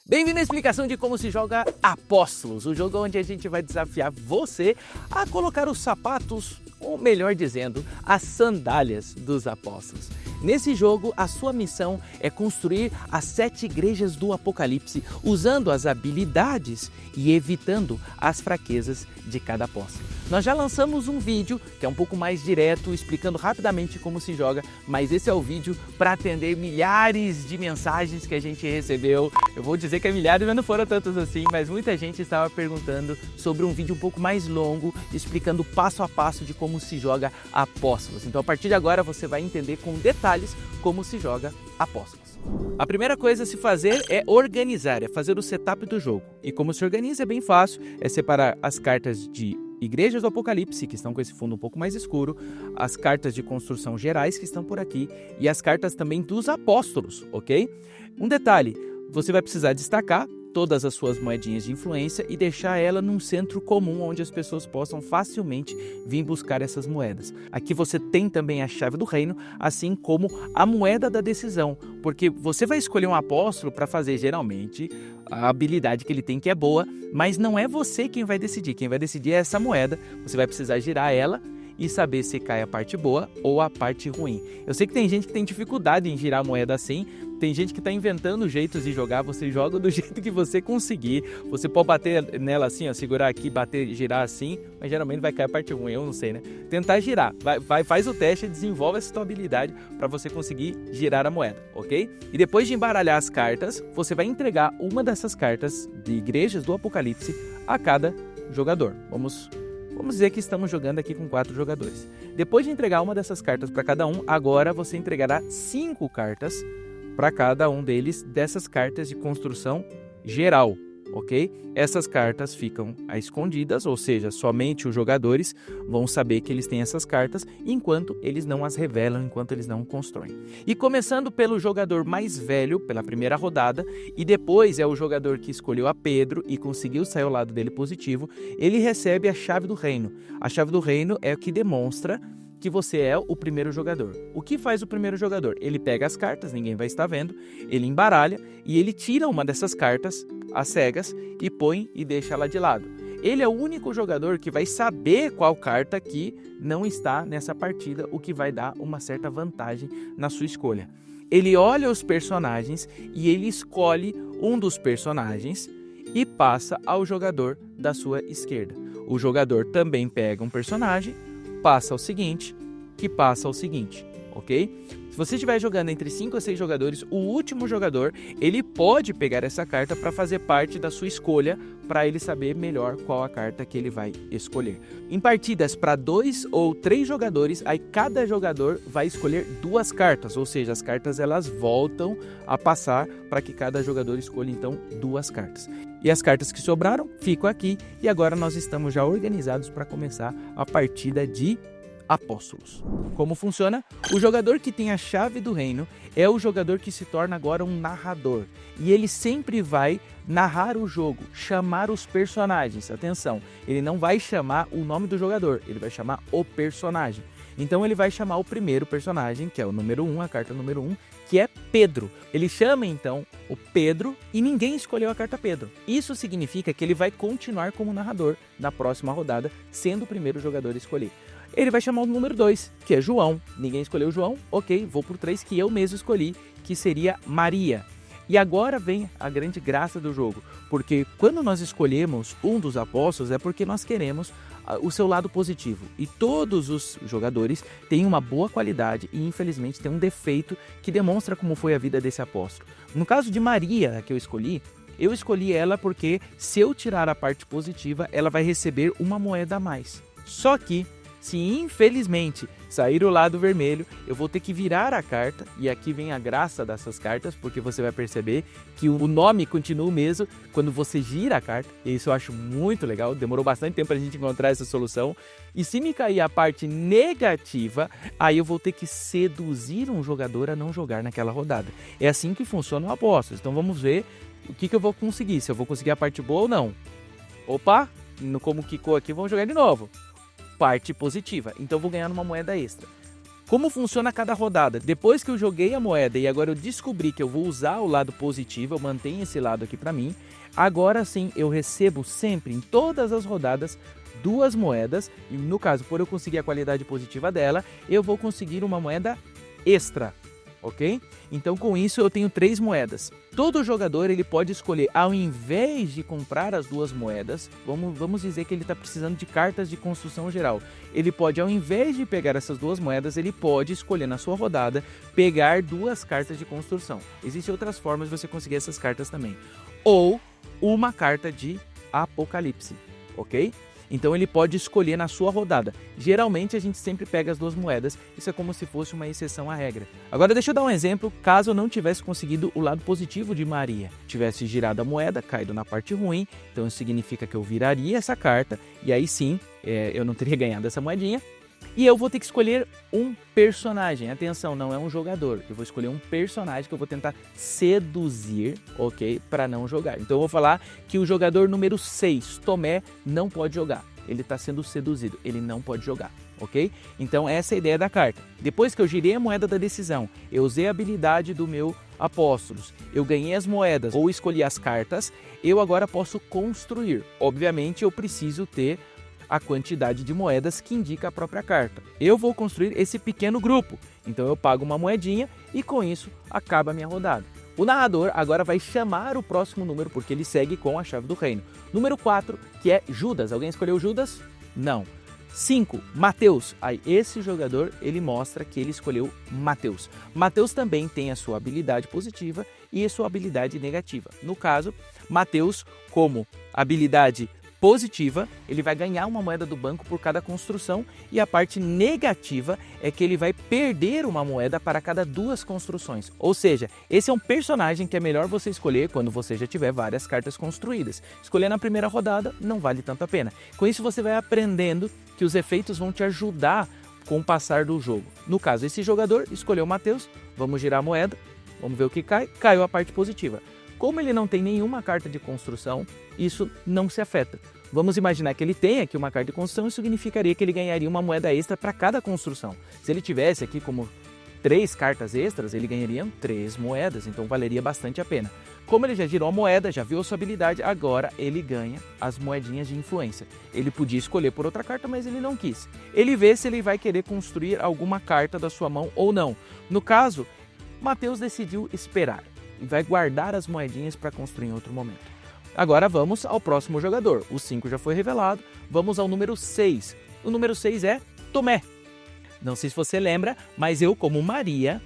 Bem-vindo à explicação de como se joga Apóstolos, o jogo onde a gente vai desafiar você a colocar os sapatos, ou melhor dizendo, as sandálias dos apóstolos. Nesse jogo, a sua missão é construir as 7 igrejas do Apocalipse, usando as habilidades e evitando as fraquezas de cada apóstolo. Nós já lançamos um vídeo que é um pouco mais direto, explicando rapidamente como se joga, mas esse é o vídeo para atender milhares de mensagens que a gente recebeu. Eu vou dizer que é milhares, mas não foram tantos assim, mas muita gente estava perguntando sobre um vídeo um pouco mais longo, explicando passo a passo de como se joga Apóstolos. Então, a partir de agora, você vai entender com detalhes como se joga Apóstolos. A primeira coisa a se fazer é organizar, é fazer o setup do jogo. E como se organiza é bem fácil, é separar as cartas de igrejas do Apocalipse, que estão com esse fundo um pouco mais escuro, as cartas de construção gerais que estão por aqui e as cartas também dos apóstolos, ok? Um detalhe, você vai precisar destacar todas as suas moedinhas de influência e deixar ela num centro comum onde as pessoas possam facilmente vir buscar essas moedas. Aqui você tem também a chave do reino, assim como a moeda da decisão, porque você vai escolher um apóstolo para fazer geralmente a habilidade que ele tem que é boa, mas não é você quem vai decidir é essa moeda, você vai precisar girar ela e saber se cai a parte boa ou a parte ruim. Eu sei que tem gente que tem dificuldade em girar a moeda assim, tem gente que está inventando jeitos de jogar, você joga do jeito que você conseguir. Você pode bater nela assim, ó, segurar aqui, bater, girar assim, mas geralmente vai cair a parte ruim, eu não sei, né? Tentar girar, faz o teste e desenvolve essa tua habilidade para você conseguir girar a moeda, ok? E depois de embaralhar as cartas, você vai entregar uma dessas cartas de igrejas do Apocalipse a cada jogador. Vamos dizer que estamos jogando aqui com 4 jogadores. Depois de entregar uma dessas cartas para cada um, agora você entregará 5 cartas para cada um deles dessas cartas de construção geral, ok? Essas cartas ficam escondidas, ou seja, somente os jogadores vão saber que eles têm essas cartas, enquanto eles não as revelam, enquanto eles não constroem. E começando pelo jogador mais velho, pela primeira rodada, e depois é o jogador que escolheu a Pedro e conseguiu sair ao lado dele positivo, ele recebe a chave do reino. A chave do reino é o que demonstra que você é o primeiro jogador. O que faz o primeiro jogador? Ele pega as cartas, ninguém vai estar vendo, ele embaralha e ele tira uma dessas cartas, às cegas, e põe e deixa ela de lado. Ele é o único jogador que vai saber qual carta que não está nessa partida, o que vai dar uma certa vantagem na sua escolha. Ele olha os personagens e ele escolhe um dos personagens e passa ao jogador da sua esquerda. O jogador também pega um personagem, passa ao seguinte, que passa ao seguinte, ok? Se você estiver jogando entre 5 a 6 jogadores, o último jogador, ele pode pegar essa carta para fazer parte da sua escolha, para ele saber melhor qual a carta que ele vai escolher. Em partidas para 2 ou 3 jogadores, aí cada jogador vai escolher 2 cartas, ou seja, as cartas elas voltam a passar para que cada jogador escolha então 2 cartas. E as cartas que sobraram ficam aqui e agora nós estamos já organizados para começar a partida de Apóstolos. Como funciona? O jogador que tem a chave do reino é o jogador que se torna agora um narrador. E ele sempre vai narrar o jogo, chamar os personagens. Atenção, ele não vai chamar o nome do jogador, ele vai chamar o personagem. Então ele vai chamar o primeiro personagem, que é o número 1, a carta número 1, que é Pedro. Ele chama então o Pedro e ninguém escolheu a carta Pedro. Isso significa que ele vai continuar como narrador na próxima rodada, sendo o primeiro jogador a escolher. Ele vai chamar o número 2, que é João. Ninguém escolheu João, ok, vou pro 3 que eu mesmo escolhi, que seria Maria. E agora vem a grande graça do jogo, porque quando nós escolhemos um dos apóstolos é porque nós queremos o seu lado positivo. E todos os jogadores têm uma boa qualidade e infelizmente tem um defeito que demonstra como foi a vida desse apóstolo. No caso de Maria, que eu escolhi ela porque se eu tirar a parte positiva, ela vai receber uma moeda a mais. Só que se infelizmente sair o lado vermelho, eu vou ter que virar a carta, e aqui vem a graça dessas cartas, porque você vai perceber que o nome continua o mesmo quando você gira a carta, e isso eu acho muito legal, demorou bastante tempo para a gente encontrar essa solução, e se me cair a parte negativa, aí eu vou ter que seduzir um jogador a não jogar naquela rodada. É assim que funciona o Apóstolos, então vamos ver o que eu vou conseguir, se eu vou conseguir a parte boa ou não. Opa, como quicou aqui, vamos jogar de novo. Parte positiva, então vou ganhar uma moeda extra. Como funciona cada rodada? Depois que eu joguei a moeda e agora eu descobri que eu vou usar o lado positivo, eu mantenho esse lado aqui para mim, agora sim eu recebo sempre, em todas as rodadas, 2 moedas, e no caso, por eu conseguir a qualidade positiva dela, eu vou conseguir uma moeda extra, ok? Então com isso eu tenho 3 moedas. Todo jogador ele pode escolher, ao invés de comprar as 2 moedas, vamos dizer que ele está precisando de cartas de construção geral. Ele pode, ao invés de pegar essas 2 moedas, ele pode escolher na sua rodada, pegar 2 cartas de construção. Existem outras formas de você conseguir essas cartas também. Ou uma carta de apocalipse, ok? Então ele pode escolher na sua rodada. Geralmente a gente sempre pega as 2 moedas, isso é como se fosse uma exceção à regra. Agora deixa eu dar um exemplo, caso eu não tivesse conseguido o lado positivo de Maria. Tivesse girado a moeda, caído na parte ruim, então isso significa que eu viraria essa carta, e aí sim, eu não teria ganhado essa moedinha. E eu vou ter que escolher um personagem. Atenção, não é um jogador. Eu vou escolher um personagem que eu vou tentar seduzir, ok? Para não jogar. Então eu vou falar que o jogador número 6, Tomé, não pode jogar. Ele está sendo seduzido, ele não pode jogar, ok? Então essa é a ideia da carta. Depois que eu girei a moeda da decisão, eu usei a habilidade do meu Apóstolos, eu ganhei as moedas ou escolhi as cartas, eu agora posso construir. Obviamente eu preciso ter a quantidade de moedas que indica a própria carta. Eu vou construir esse pequeno grupo, então eu pago uma moedinha e com isso acaba a minha rodada. O narrador agora vai chamar o próximo número, porque ele segue com a chave do reino. Número 4, que é Judas. Alguém escolheu Judas? Não. 5, Mateus. Aí esse jogador, ele mostra que ele escolheu Mateus. Mateus também tem a sua habilidade positiva e a sua habilidade negativa. No caso, Mateus, como habilidade positiva, ele vai ganhar uma moeda do banco por cada construção, e a parte negativa é que ele vai perder uma moeda para cada 2 construções. Ou seja, esse é um personagem que é melhor você escolher quando você já tiver várias cartas construídas. Escolher na primeira rodada não vale tanto a pena. Com isso você vai aprendendo que os efeitos vão te ajudar com o passar do jogo. No caso, esse jogador escolheu Mateus, vamos girar a moeda, vamos ver o que cai, caiu a parte positiva. Como ele não tem nenhuma carta de construção, isso não se afeta. Vamos imaginar que ele tem aqui uma carta de construção, isso significaria que ele ganharia uma moeda extra para cada construção. Se ele tivesse aqui como 3 cartas extras, ele ganharia 3 moedas, então valeria bastante a pena. Como ele já girou a moeda, já viu a sua habilidade, agora ele ganha as moedinhas de influência. Ele podia escolher por outra carta, mas ele não quis. Ele vê se ele vai querer construir alguma carta da sua mão ou não. No caso, Mateus decidiu esperar e vai guardar as moedinhas para construir em outro momento. Agora vamos ao próximo jogador. O 5 já foi revelado. Vamos ao número 6. O número 6 é Tomé. Não sei se você lembra, mas eu, como Maria,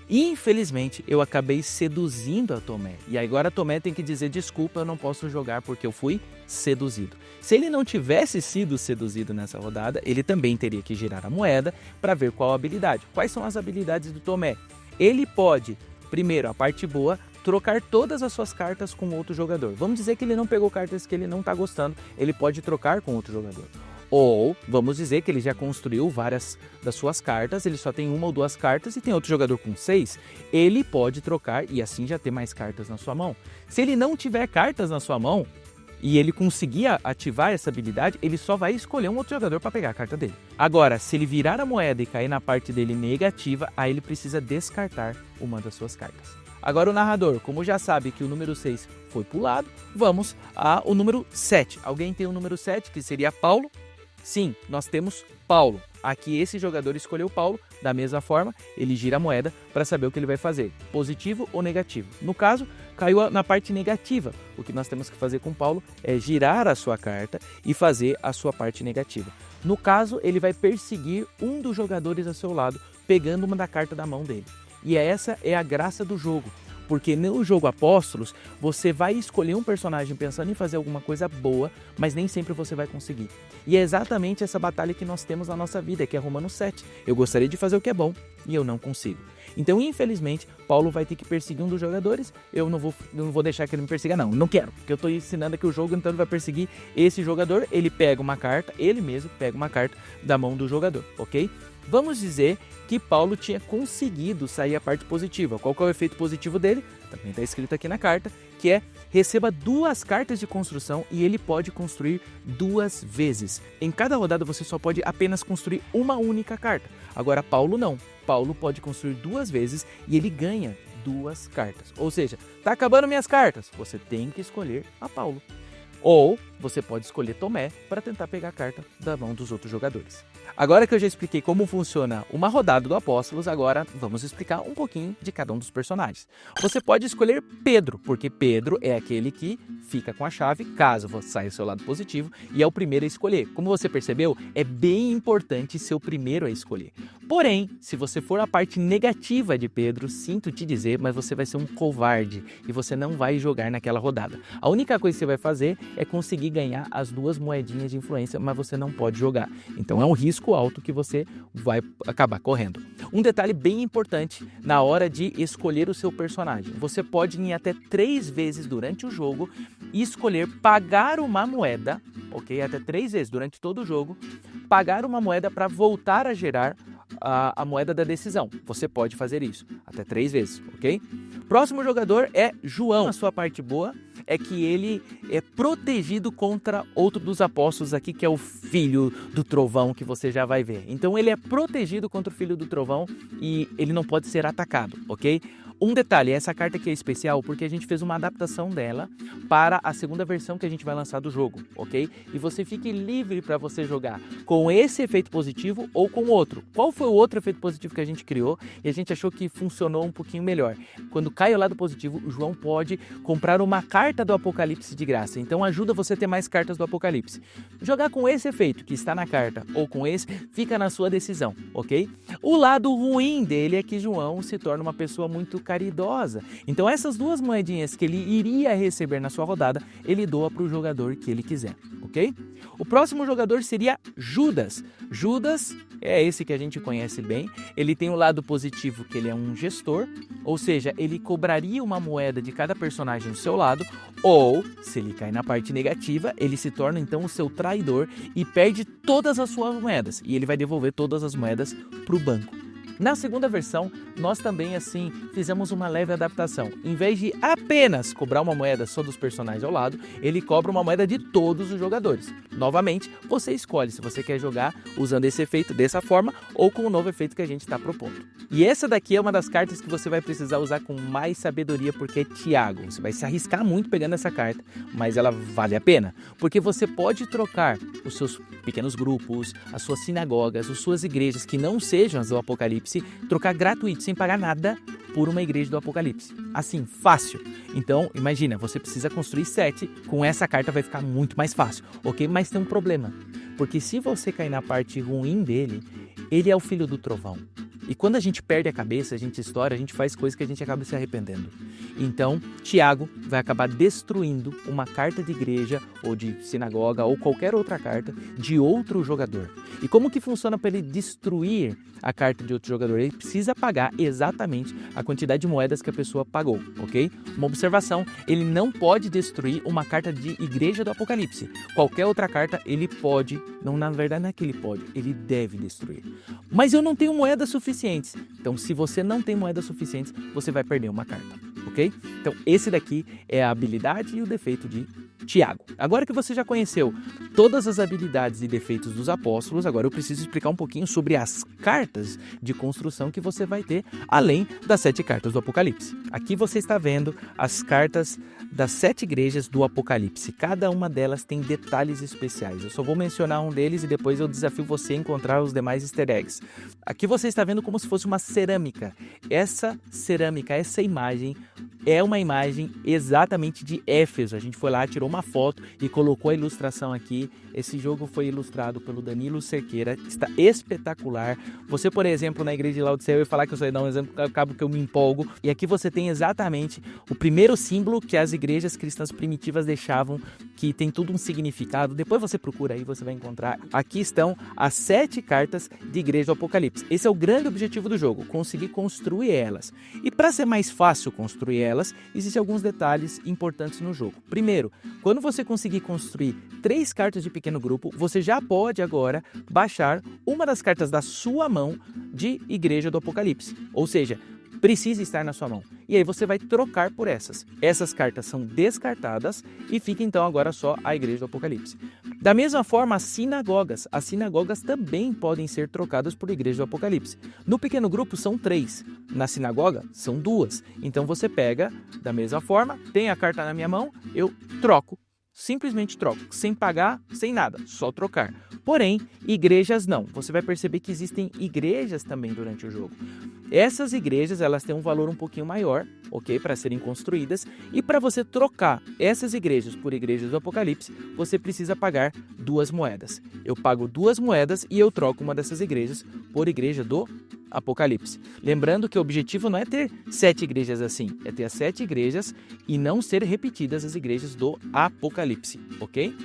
infelizmente, eu acabei seduzindo a Tomé. E agora a Tomé tem que dizer desculpa, eu não posso jogar porque eu fui seduzido. Se ele não tivesse sido seduzido nessa rodada, ele também teria que girar a moeda para ver qual a habilidade. Quais são as habilidades do Tomé? Ele pode, primeiro, a parte boa, trocar todas as suas cartas com outro jogador. Vamos dizer que ele não pegou cartas que ele não está gostando, ele pode trocar com outro jogador. Ou, vamos dizer que ele já construiu várias das suas cartas, ele só tem 1 ou 2 cartas e tem outro jogador com 6, ele pode trocar e assim já ter mais cartas na sua mão. Se ele não tiver cartas na sua mão e ele conseguir ativar essa habilidade, ele só vai escolher um outro jogador para pegar a carta dele. Agora, se ele virar a moeda e cair na parte dele negativa, aí ele precisa descartar uma das suas cartas. Agora o narrador, como já sabe que o número 6 foi pulado, vamos ao número 7. Alguém tem o número 7, que seria Paulo? Sim, nós temos Paulo. Aqui esse jogador escolheu Paulo, da mesma forma, ele gira a moeda para saber o que ele vai fazer, positivo ou negativo. No caso, caiu na parte negativa. O que nós temos que fazer com Paulo é girar a sua carta e fazer a sua parte negativa. No caso, ele vai perseguir um dos jogadores ao seu lado, pegando uma da carta da mão dele. E essa é a graça do jogo, porque no jogo Apóstolos, você vai escolher um personagem pensando em fazer alguma coisa boa, mas nem sempre você vai conseguir. E é exatamente essa batalha que nós temos na nossa vida, que é Romanos 7. Eu gostaria de fazer o que é bom e eu não consigo. Então, infelizmente, Paulo vai ter que perseguir um dos jogadores. Eu não vou deixar que ele me persiga, não quero, porque eu estou ensinando aqui o jogo, então ele vai perseguir esse jogador. Ele pega uma carta, ele mesmo pega uma carta da mão do jogador, ok? Vamos dizer que Paulo tinha conseguido sair a parte positiva. Qual que é o efeito positivo dele? Também está escrito aqui na carta, que é receba 2 cartas de construção e ele pode construir 2 vezes. Em cada rodada você só pode apenas construir uma única carta. Agora, Paulo não. Paulo pode construir 2 vezes e ele ganha 2 cartas. Ou seja, tá acabando minhas cartas. Você tem que escolher a Paulo. Ou você pode escolher Tomé para tentar pegar a carta da mão dos outros jogadores. Agora que eu já expliquei como funciona uma rodada do Apóstolos, agora vamos explicar um pouquinho de cada um dos personagens. Você pode escolher Pedro, porque Pedro é aquele que fica com a chave caso você saia o seu lado positivo e é o primeiro a escolher. Como você percebeu, é bem importante ser o primeiro a escolher. Porém, se você for a parte negativa de Pedro, sinto te dizer, mas você vai ser um covarde e você não vai jogar naquela rodada. A única coisa que você vai fazer é conseguir ganhar as 2 moedinhas de influência, mas você não pode jogar. Então é um risco alto que você vai acabar correndo. Um detalhe bem importante na hora de escolher o seu personagem. Você pode ir até 3 vezes durante o jogo e escolher pagar uma moeda, ok? Até 3 vezes durante todo o jogo, pagar uma moeda para voltar a gerar a moeda da decisão. Você pode fazer isso até 3 vezes, ok? Próximo jogador é João. A sua parte boa é que ele é protegido contra outro dos apóstolos aqui, que é o filho do trovão, que você já vai ver. Então ele é protegido contra o filho do trovão e ele não pode ser atacado, ok? Um detalhe, essa carta aqui é especial porque a gente fez uma adaptação dela para a segunda versão que a gente vai lançar do jogo, ok? E você fique livre para você jogar com esse efeito positivo ou com outro. Qual foi o outro efeito positivo que a gente criou e a gente achou que funcionou um pouquinho melhor? Quando cai o lado positivo, o João pode comprar uma carta do Apocalipse de graça. Então ajuda você a ter mais cartas do Apocalipse. Jogar com esse efeito que está na carta ou com esse, fica na sua decisão, ok? O lado ruim dele é que João se torna uma pessoa muito caridosa. Então essas 2 moedinhas que ele iria receber na sua rodada, ele doa para o jogador que ele quiser, ok? O próximo jogador seria Judas. Judas é esse que a gente conhece bem. Ele tem o lado positivo que ele é um gestor, ou seja, ele cobraria uma moeda de cada personagem do seu lado, ou, se ele cai na parte negativa, ele se torna então o seu traidor e perde todas as suas moedas, e ele vai devolver todas as moedas para o banco. Na segunda versão, nós também assim fizemos uma leve adaptação. Em vez de apenas cobrar uma moeda só dos personagens ao lado, ele cobra uma moeda de todos os jogadores. Novamente, você escolhe se você quer jogar usando esse efeito dessa forma ou com o novo efeito que a gente está propondo. E essa daqui é uma das cartas que você vai precisar usar com mais sabedoria, porque é Tiago. Você vai se arriscar muito pegando essa carta, mas ela vale a pena, porque você pode trocar os seus pequenos grupos, as suas sinagogas, as suas igrejas que não sejam as do Apocalipse, trocar gratuito, sem pagar nada, por uma igreja do Apocalipse. Assim, fácil. Então, imagina, você precisa construir 7, com essa carta vai ficar muito mais fácil, ok? Mas tem um problema, porque se você cair na parte ruim dele, ele é o filho do trovão. E quando a gente perde a cabeça, a gente estoura, a gente faz coisas que a gente acaba se arrependendo. Então, Tiago vai acabar destruindo uma carta de igreja ou de sinagoga ou qualquer outra carta de outro jogador. E como que funciona para ele destruir a carta de outro jogador? Ele precisa pagar exatamente a quantidade de moedas que a pessoa pagou, ok? Uma observação, ele não pode destruir uma carta de igreja do Apocalipse. Qualquer outra carta ele pode, não, na verdade não é que ele pode, ele deve destruir. Mas eu não tenho moedas suficientes. Então, se você não tem moedas suficientes, você vai perder uma carta, ok? Então, esse daqui é a habilidade e o defeito de Tiago. Agora que você já conheceu todas as habilidades e defeitos dos apóstolos, agora eu preciso explicar um pouquinho sobre as cartas de construção que você vai ter, além das 7 cartas do Apocalipse. Aqui você está vendo as cartas das 7 igrejas do Apocalipse. Cada uma delas tem detalhes especiais. Eu só vou mencionar um deles e depois eu desafio você a encontrar os demais easter eggs. Aqui você está vendo como se fosse uma cerâmica. Essa cerâmica, essa imagem, é uma imagem exatamente de Éfeso. A gente foi lá, tirou uma foto e colocou a ilustração aqui. Esse jogo foi ilustrado pelo Danilo Cerqueira, está espetacular. Você, por exemplo, na igreja de Laodiceia, eu ia falar que eu só ia dar um exemplo, acabo que eu me empolgo. E aqui você tem exatamente o primeiro símbolo que as igrejas cristãs primitivas deixavam, que tem todo um significado. Depois você procura aí, você vai encontrar. Aqui estão as 7 cartas de igreja do Apocalipse. Esse é o grande objetivo do jogo, conseguir construir elas. E para ser mais fácil construir elas, existem alguns detalhes importantes no jogo. Primeiro, quando você conseguir construir 3 cartas de pequeno grupo, você já pode agora baixar uma das cartas da sua mão de igreja do Apocalipse. Ou seja, precisa estar na sua mão. E aí você vai trocar por essas. Essas cartas são descartadas e fica então agora só a Igreja do Apocalipse. Da mesma forma, as sinagogas. As sinagogas também podem ser trocadas por Igreja do Apocalipse. No pequeno grupo são 3, na sinagoga são 2. Então você pega da mesma forma, tem a carta na minha mão, eu troco. Simplesmente troco, sem pagar, sem nada, só trocar. Porém, igrejas não. Você vai perceber que existem igrejas também durante o jogo. Essas igrejas, elas têm um valor um pouquinho maior, ok? Para serem construídas. E para você trocar essas igrejas por igrejas do Apocalipse, você precisa pagar 2 moedas. Eu pago 2 moedas e eu troco uma dessas igrejas por igreja do Apocalipse. Lembrando que o objetivo não é ter 7 igrejas assim, é ter as 7 igrejas e não ser repetidas as igrejas do Apocalipse, ok?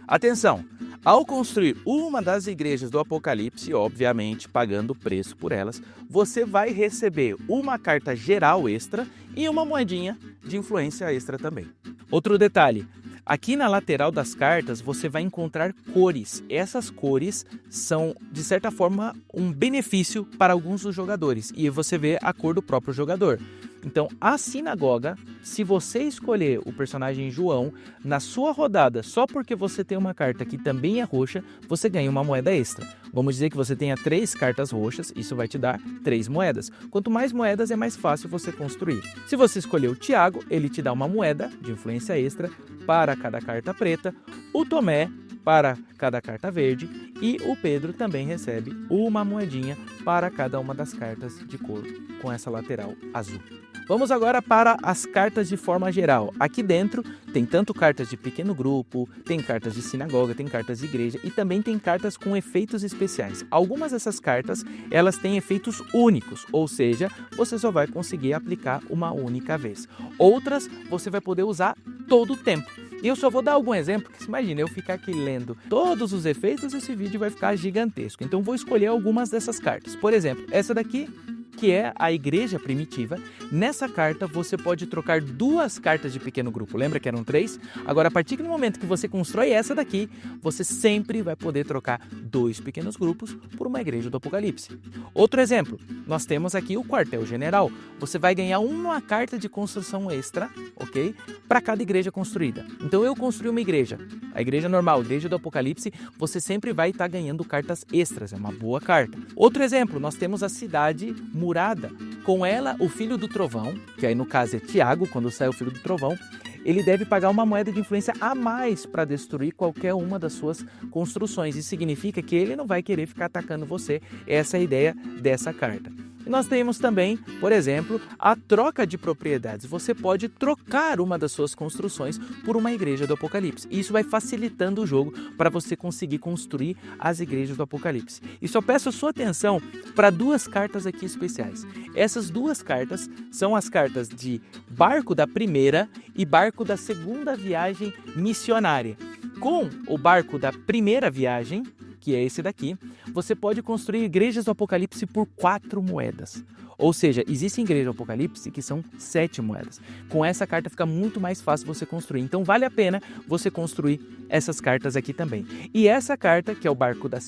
Atenção! Ao construir uma das igrejas do Apocalipse, obviamente pagando o preço por elas, você vai receber uma carta geral extra e uma moedinha de influência extra também. Outro detalhe, aqui na lateral das cartas você vai encontrar cores. Essas cores são, de certa forma, um benefício para alguns dos jogadores e você vê a cor do próprio jogador. Então, a sinagoga, se você escolher o personagem João na sua rodada só porque você tem uma carta que também é roxa, você ganha uma moeda extra. Vamos dizer que você tenha 3 cartas roxas, isso vai te dar 3 moedas. Quanto mais moedas, é mais fácil você construir. Se você escolher o Tiago, ele te dá uma moeda de influência extra para cada carta preta, o Tomé para cada carta verde e o Pedro também recebe uma moedinha para cada uma das cartas de cor com essa lateral azul. Vamos agora para as cartas de forma geral. Aqui dentro tem tanto cartas de pequeno grupo, tem cartas de sinagoga, tem cartas de igreja e também tem cartas com efeitos especiais. Algumas dessas cartas, elas têm efeitos únicos, ou seja, você só vai conseguir aplicar uma única vez. Outras, você vai poder usar todo o tempo. E eu só vou dar algum exemplo, porque imagina eu ficar aqui lendo todos os efeitos, esse vídeo vai ficar gigantesco. Então vou escolher algumas dessas cartas. Por exemplo, essa daqui, que é a Igreja Primitiva. Nessa carta você pode trocar 2 cartas de pequeno grupo, lembra que eram 3? Agora, a partir do momento que você constrói essa daqui, você sempre vai poder trocar 2 pequenos grupos por uma Igreja do Apocalipse. Outro exemplo, nós temos aqui o Quartel-General. Você vai ganhar uma carta de construção extra, ok? Para cada igreja construída. Então eu construí uma igreja, a igreja normal, a Igreja do Apocalipse, você sempre vai estar ganhando cartas extras, é uma boa carta. Outro exemplo, nós temos a Cidade Murada, com ela o Filho do Trovão, que aí no caso é Tiago, quando sai o Filho do Trovão, ele deve pagar uma moeda de influência a mais para destruir qualquer uma das suas construções. Isso significa que ele não vai querer ficar atacando você, essa é a ideia dessa carta. E nós temos também, por exemplo, a troca de propriedades. Você pode trocar uma das suas construções por uma igreja do Apocalipse. Isso vai facilitando o jogo para você conseguir construir as igrejas do Apocalipse. E só peço a sua atenção para 2 cartas aqui especiais. Essas 2 cartas são as cartas de Barco da Primeira e Barco da Segunda Viagem Missionária. Com o Barco da Primeira Viagem, que é esse daqui, você pode construir igrejas do Apocalipse por 4 moedas. Ou seja, existem igrejas do Apocalipse que são 7 moedas. Com essa carta fica muito mais fácil você construir. Então vale a pena você construir essas cartas aqui também. E essa carta, que é o Barco da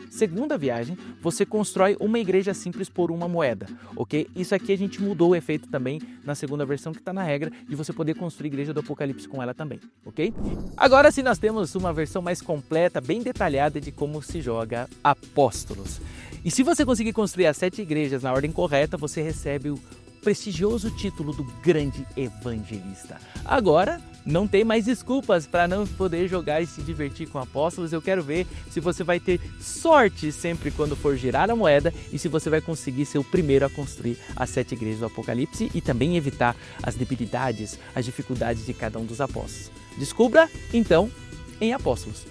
Segunda Viagem, você constrói uma igreja simples por uma moeda, ok? Isso aqui a gente mudou o efeito também na segunda versão, que está na regra de você poder construir igreja do Apocalipse com ela também, ok? Agora sim nós temos uma versão mais completa, bem detalhada de como se joga Apóstolos. E se você conseguir construir as 7 igrejas na ordem correta, você recebe o prestigioso título do Grande Evangelista. Agora, não tem mais desculpas para não poder jogar e se divertir com Apóstolos. Eu quero ver se você vai ter sorte sempre quando for girar a moeda e se você vai conseguir ser o primeiro a construir as 7 igrejas do Apocalipse e também evitar as debilidades, as dificuldades de cada um dos apóstolos. Descubra, então, em Apóstolos.